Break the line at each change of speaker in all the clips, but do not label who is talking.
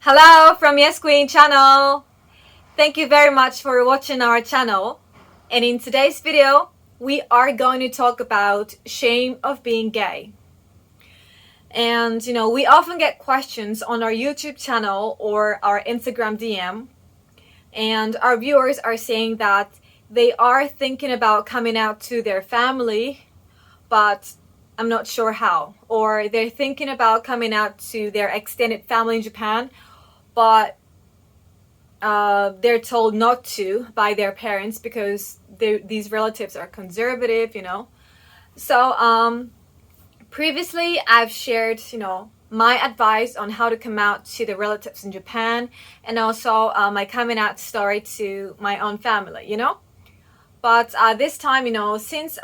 Hello from Yes Queen channel. Thank you very much for watching our channel. And in today's video, we are going to talk about shame of being gay. And we often get questions on our YouTube channel or our Instagram DM, and our viewers are saying that they are thinking about coming out to their family, but I'm not sure how. Or they're thinking about coming out to their extended family in Japan, but they're told not to by their parents because these relatives are conservative. So previously I've shared, my advice on how to come out to the relatives in Japan, and also my coming out story to my own family. But this time, since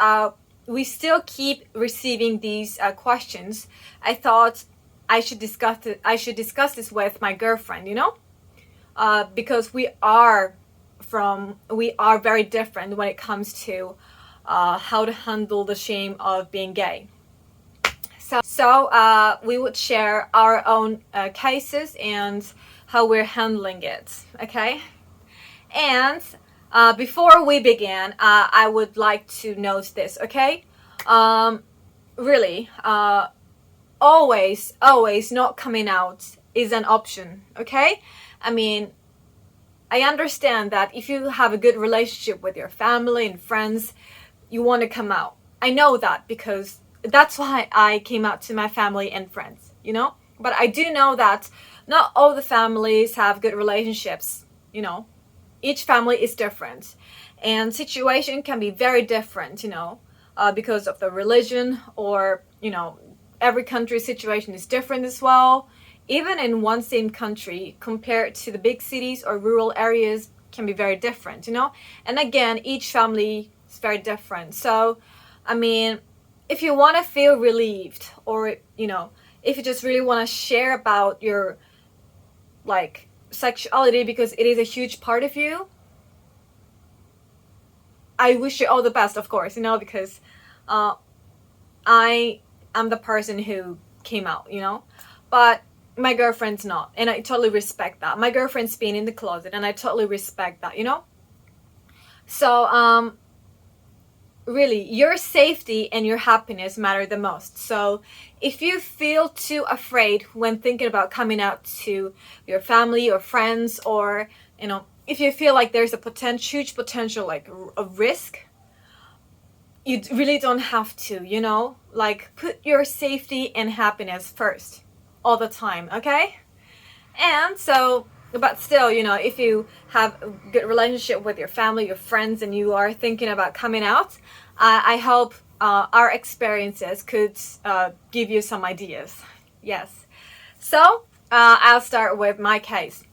we still keep receiving these questions, I thought I should discuss this with my girlfriend. Because we are very different when it comes to how to handle the shame of being gay. So we would share our own cases and how we're handling it. Okay, and before we begin, I would like to note this. Okay, really, always not coming out is an option. Okay, I mean, I understand that if you have a good relationship with your family and friends, you want to come out. I know that because that's why I came out to my family and friends. But I do know that not all the families have good relationships. Each family is different, and situation can be very different, because of the religion, or every country's situation is different as well. Even in one same country, compared to the big cities or rural areas, can be very different. And again, each family is very different. So, I mean, if you want to feel relieved, or if you just really want to share about your sexuality because it is a huge part of you, I wish you all the best, of course, because I am the person who came out. But my girlfriend's not, and I totally respect that. My girlfriend's been in the closet, and I totally respect that. So really, your safety and your happiness matter the most. So if you feel too afraid when thinking about coming out to your family or friends, or if you feel like there's a huge potential of risk, you really don't have to. Put your safety and happiness first all the time. Okay? And so, but still, if you have a good relationship with your family, your friends, and you are thinking about coming out, I hope our experiences could give you some ideas. Yes. So I'll start with my case.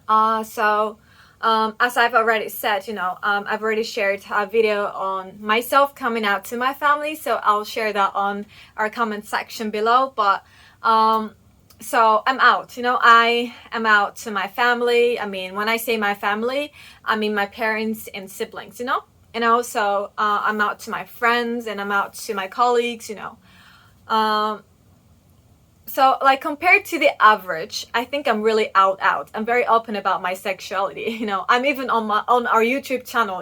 As I've already said, I've already shared a video on myself coming out to my family, so I'll share that on our comment section below. But so I'm out. I am out to my family. I mean, when I say my family, I mean my parents and siblings. And also I'm out to my friends, and I'm out to my colleagues. So compared to the average, I think I'm really out. I'm very open about my sexuality. I'm even on our YouTube channel,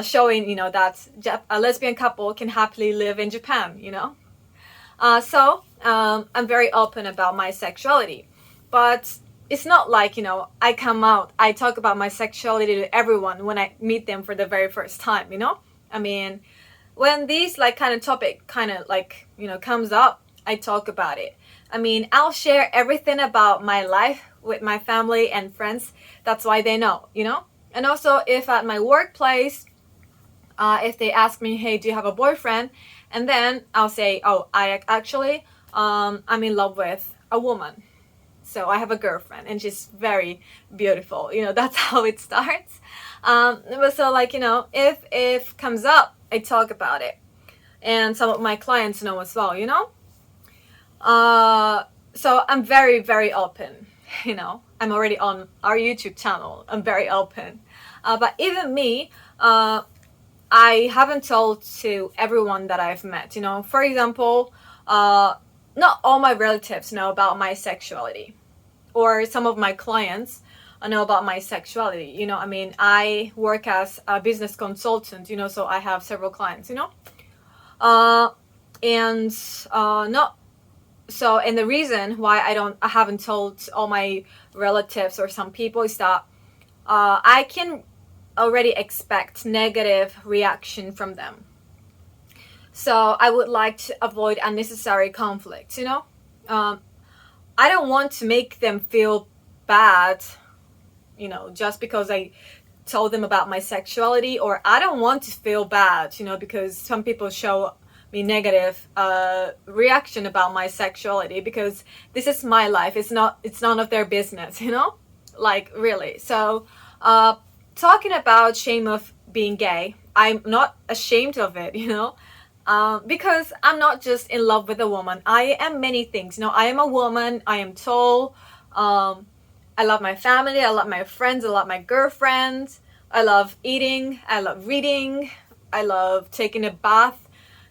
showing that a lesbian couple can happily live in Japan. So I'm very open about my sexuality, but it's not like I come out, I talk about my sexuality to everyone when I meet them for the very first time. I mean, when these kind of topic comes up, I talk about it. I mean, I'll share everything about my life with my family and friends. That's why they know. And also, if at my workplace, if they ask me, hey, do you have a boyfriend? And then I'll say, oh, I actually I'm in love with a woman, so I have a girlfriend, and she's very beautiful. That's how it starts. But so if comes up, I talk about it, and some of my clients know as well. So I'm very, very open. I'm already on our YouTube channel. I'm very open. But even me, I haven't told to everyone that I've met. For example, not all my relatives know about my sexuality. or some of my clients know about my sexuality. You know, I mean, I work as a business consultant, you know, so I have several clients, you know. Uh, and no, so, and the reason why I haven't told all my relatives or some people is that I can already expect negative reaction from them. So I would like to avoid unnecessary conflicts, you know. I don't want to make them feel bad, you know, just because I told them about my sexuality, or I don't want to feel bad, you know, because some people show me negative reaction about my sexuality, because this is my life. It's none of their business, you know, like, really. So talking about shame of being gay, I'm not ashamed of it, you know. Because I'm not just in love with a woman. I am many things. You know, I am a woman. I am tall. I love my family. I love my friends. I love my girlfriend. I love eating. I love reading. I love taking a bath.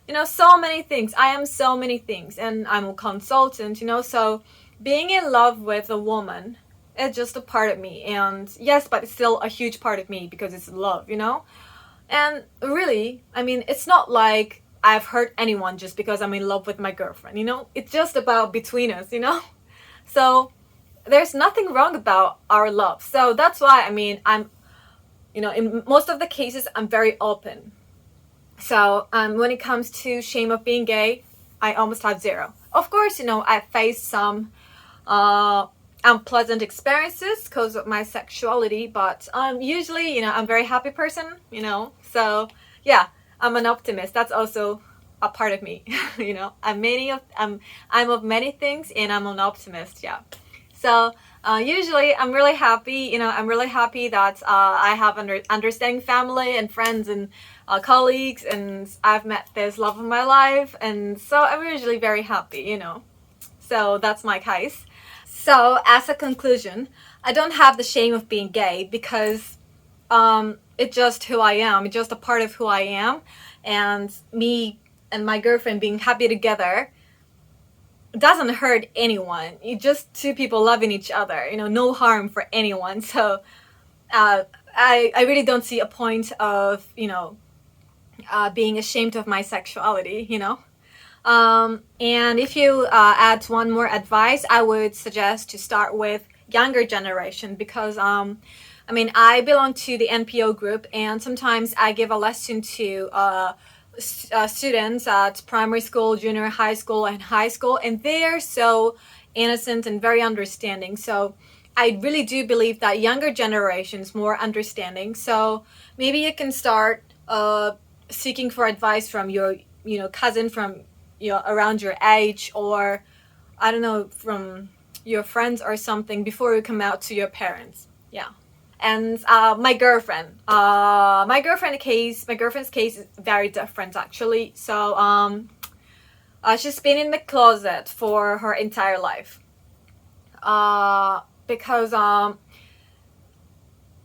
You know, so many things. I am so many things. And I'm a consultant, you know. So being in love with a woman is just a part of me. And yes, but it's still a huge part of me because it's love, you know. And really, I mean, it's not like I've hurt anyone just because I'm in love with my girlfriend, you know? It's just about between us, you know? So there's nothing wrong about our love. So that's why, I mean, I'm, you know, in most of the cases, I'm very open. So when it comes to shame of being gay, I almost have zero. Of course, you know, I faced some unpleasant experiences because of my sexuality, but usually, you know, I'm a very happy person, you know. So yeah, I'm an optimist. That's also a part of me. You know, I'm of many things, and I'm an optimist. Yeah. So usually I'm really happy. You know, I'm really happy that I have understanding family and friends and colleagues, and I've met this love of my life, and so I'm usually very happy. You know, so that's my case. So as a conclusion, I don't have the shame of being gay because it's just who I am. It's just a part of who I am, and me and my girlfriend being happy together doesn't hurt anyone. It's just two people loving each other. You know, no harm for anyone. So I really don't see a point of, you know, being ashamed of my sexuality. You know. And if you add one more advice, I would suggest to start with younger generation, because I mean, I belong to the NPO group, and sometimes I give a lesson to students at primary school, junior high school, and high school, and they are so innocent and very understanding. So I really do believe that younger generations more understanding. So maybe you can start seeking for advice from your, you know, cousin from, you know, around your age, or I don't know, from your friends or something, before you come out to your parents. Yeah. And my girlfriend's case is very different, actually. So she's been in the closet for her entire life, because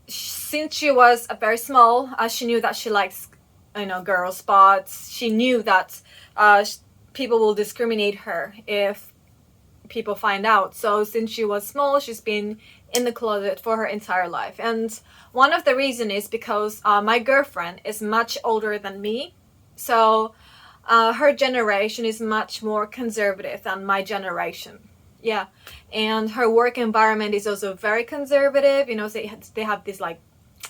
since she was very small, she knew that she likes, you know, girls, but she knew that people will discriminate her if people find out. So since she was small, she's been in the closet for her entire life. And one of the reasons is because my girlfriend is much older than me. So her generation is much more conservative than my generation. Yeah. And her work environment is also very conservative. You know, they have this like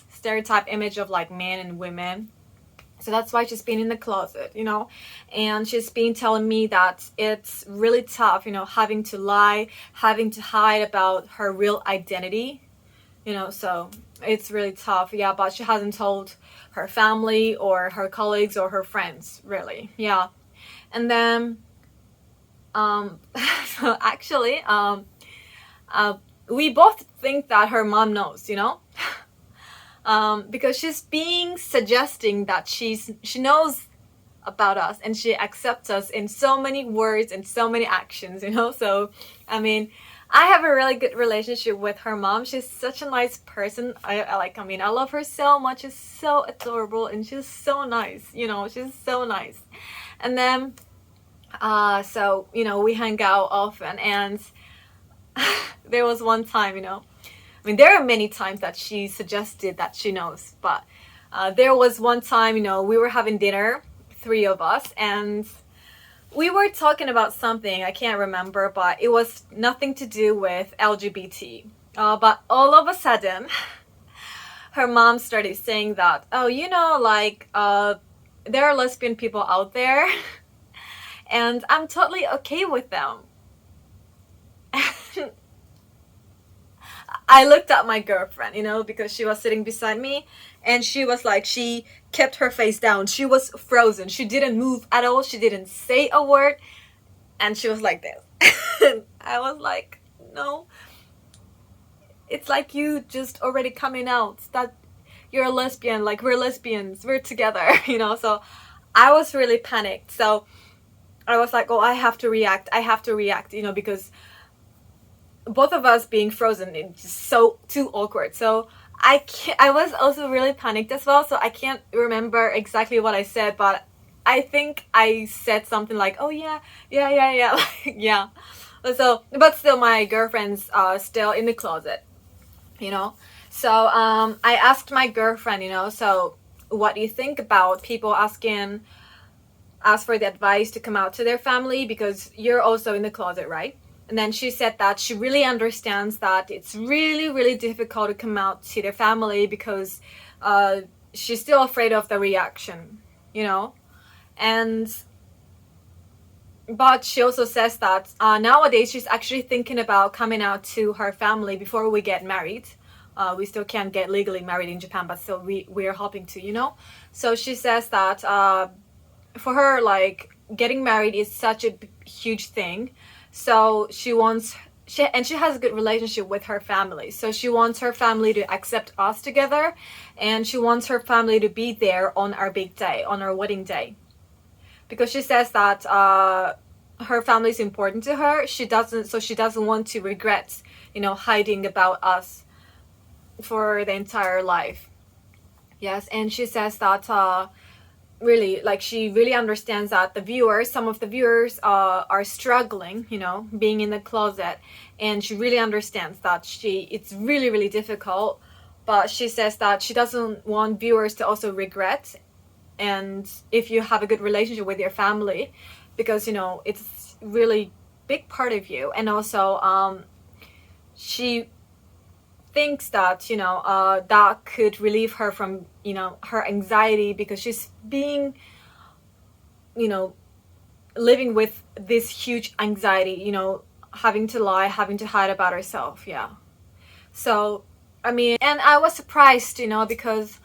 stereotype image of like men and women. So that's why she's been in the closet, you know, and she's been telling me that it's really tough, you know, having to lie, having to hide about her real identity, you know, so it's really tough. Yeah, but she hasn't told her family or her colleagues or her friends, really. Yeah. And then so actually we both think that her mom knows, you know. Because she's suggesting that she knows about us, and she accepts us in so many words and so many actions, you know. So I mean, I have a really good relationship with her mom. She's such a nice person. I love her so much. She's so adorable, and she's so nice, you know. She's so nice. And then so, you know, we hang out often, and there was one time, I mean, there are many times that she suggested that she knows, but there was one time, we were having dinner, three of us, and we were talking about something, I can't remember, but it was nothing to do with LGBT. But all of a sudden, her mom started saying that, oh, like, there are lesbian people out there, and I'm totally okay with them. I looked at my girlfriend, because she was sitting beside me, and she was like, she kept her face down. She was frozen. She didn't move at all. She didn't say a word, and she was like this. I was like, no. It's like you just already coming out that you're a lesbian, like we're lesbians, we're together, so I was really panicked. So I was like, oh, I have to react, because both of us being frozen, it's just so too awkward. So I was also really panicked as well, so I can't remember exactly what I said, but I think I said something like, oh yeah, like, yeah. So, but still my girlfriend's still in the closet, so I asked my girlfriend, so what do you think about people asking us for the advice to come out to their family, because you're also in the closet, right? And then she said that she really understands that it's really, really difficult to come out to their family because she's still afraid of the reaction, and but she also says that nowadays she's actually thinking about coming out to her family before we get married. We still can't get legally married in Japan, but still we're hoping to, So she says that for her, like, getting married is such a huge thing. So she has a good relationship with her family. So she wants her family to accept us together, and she wants her family to be there on our big day, on our wedding day. Because she says that her family is important to her. She doesn't want to regret, hiding about us for the entire life. Yes, and she says that really, like, she really understands that some of the viewers are struggling, being in the closet, and she really understands that it's really, really difficult, but she says that she doesn't want viewers to also regret, and if you have a good relationship with your family, because it's really big part of you, and also she thinks that that could relieve her from her anxiety, because she's being living with this huge anxiety, having to lie, having to hide about herself. Yeah. So I mean, and I was surprised, because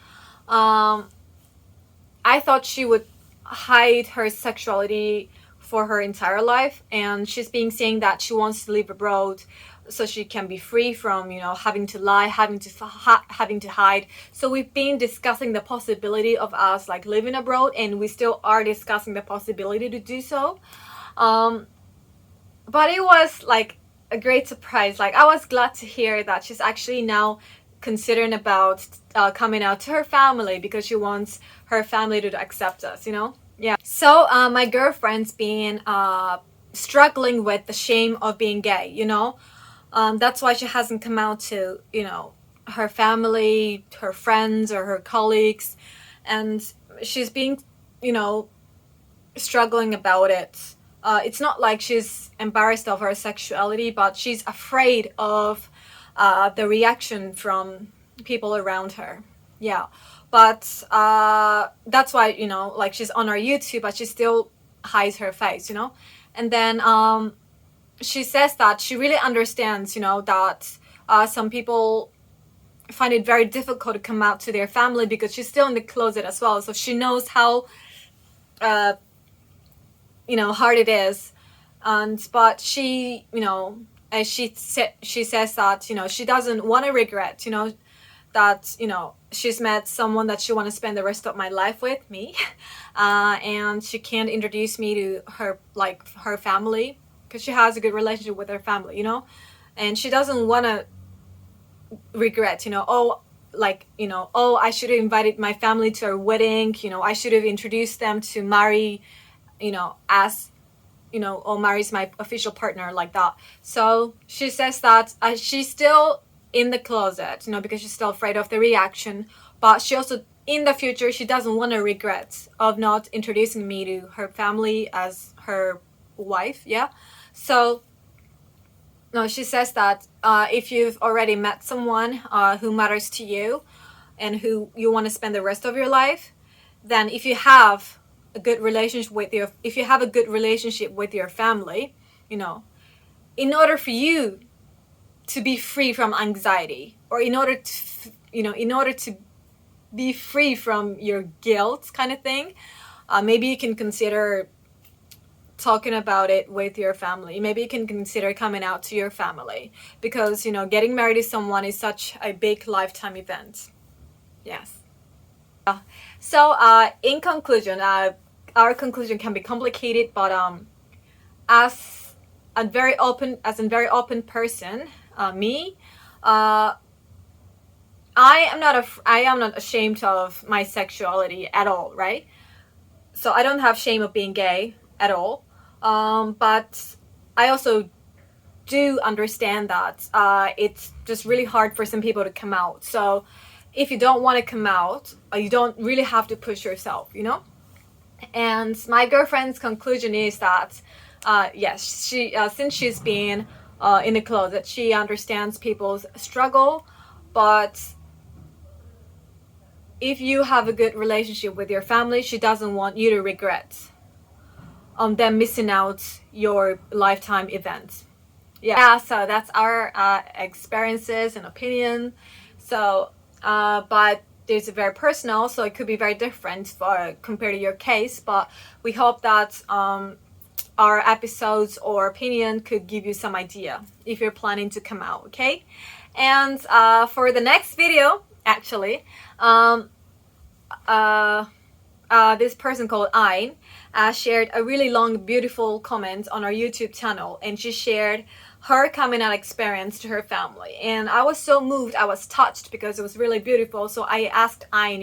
I thought she would hide her sexuality for her entire life, and she's being saying that she wants to live abroad so she can be free from having to lie, having to hide. So we've been discussing the possibility of us like living abroad, and we still are discussing the possibility to do so, but it was like a great surprise. Like, I was glad to hear that she's actually now considering about coming out to her family, because she wants her family to accept us, yeah. So my girlfriend's been struggling with the shame of being gay, that's why she hasn't come out to her family, her friends, or her colleagues, and she's been struggling about it. It's not like she's embarrassed of her sexuality, but she's afraid of the reaction from people around her. Yeah, but that's why like, she's on her YouTube, but she still hides her face, and then she says that she really understands that some people find it very difficult to come out to their family, because she's still in the closet as well, so she knows how hard it is. But she as she says that she doesn't want to regret that she's met someone that she want to spend the rest of my life with, me, and she can't introduce me to her family, because she has a good relationship with her family, and she doesn't want to regret oh, I should have invited my family to her wedding, I should have introduced them to marry as or marries my official partner like that. So she says that she's still in the closet, because she's still afraid of the reaction, but she also, in the future, she doesn't want to regret of not introducing me to her family as her wife. Yeah. So no, she says that if you've already met someone who matters to you and who you want to spend the rest of your life, then if you have a good relationship with your family, in order for you to be free from anxiety, or in order to be free from your guilt kind of thing, maybe you can consider talking about it with your family. Maybe you can consider coming out to your family, because getting married to someone is such a big lifetime event. Yes. So in conclusion, our conclusion can be complicated, but as a very open person, me, I am not ashamed of my sexuality at all, right? So I don't have shame of being gay at all. But I also do understand that it's just really hard for some people to come out. So if you don't want to come out, you don't really have to push yourself, And my girlfriend's conclusion is that, yes, she since she's been in the closet, she understands people's struggle, but if you have a good relationship with your family, she doesn't want you to regret them missing out your lifetime event. Yeah, so that's our experiences and opinion. So but it's very personal, so it could be very different compared to your case, but we hope that our episodes or opinion could give you some idea if you're planning to come out. Okay. And for the next video, actually, this person called Ayn shared a really long, beautiful comment on our YouTube channel, and she shared her coming out experience to her family. And I was so moved, I was touched, because it was really beautiful. So I asked Ayn,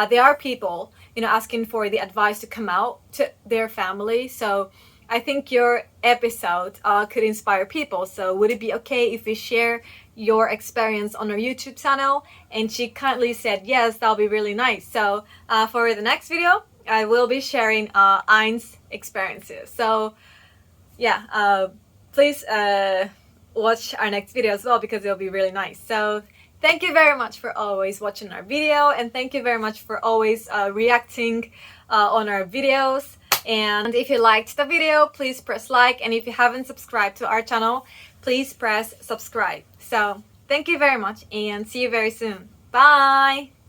there are people, asking for the advice to come out to their family. So I think your episode could inspire people. So would it be okay if we share your experience on our YouTube channel? And she kindly said yes, that'll be really nice. So for the next video, I will be sharing Ayn's experiences. So yeah, please watch our next video as well, because it'll be really nice. So thank you very much for always watching our video, and thank you very much for always reacting on our videos. And if you liked the video, please press like, and if you haven't subscribed to our channel, please press subscribe. So thank you very much, and see you very soon. Bye!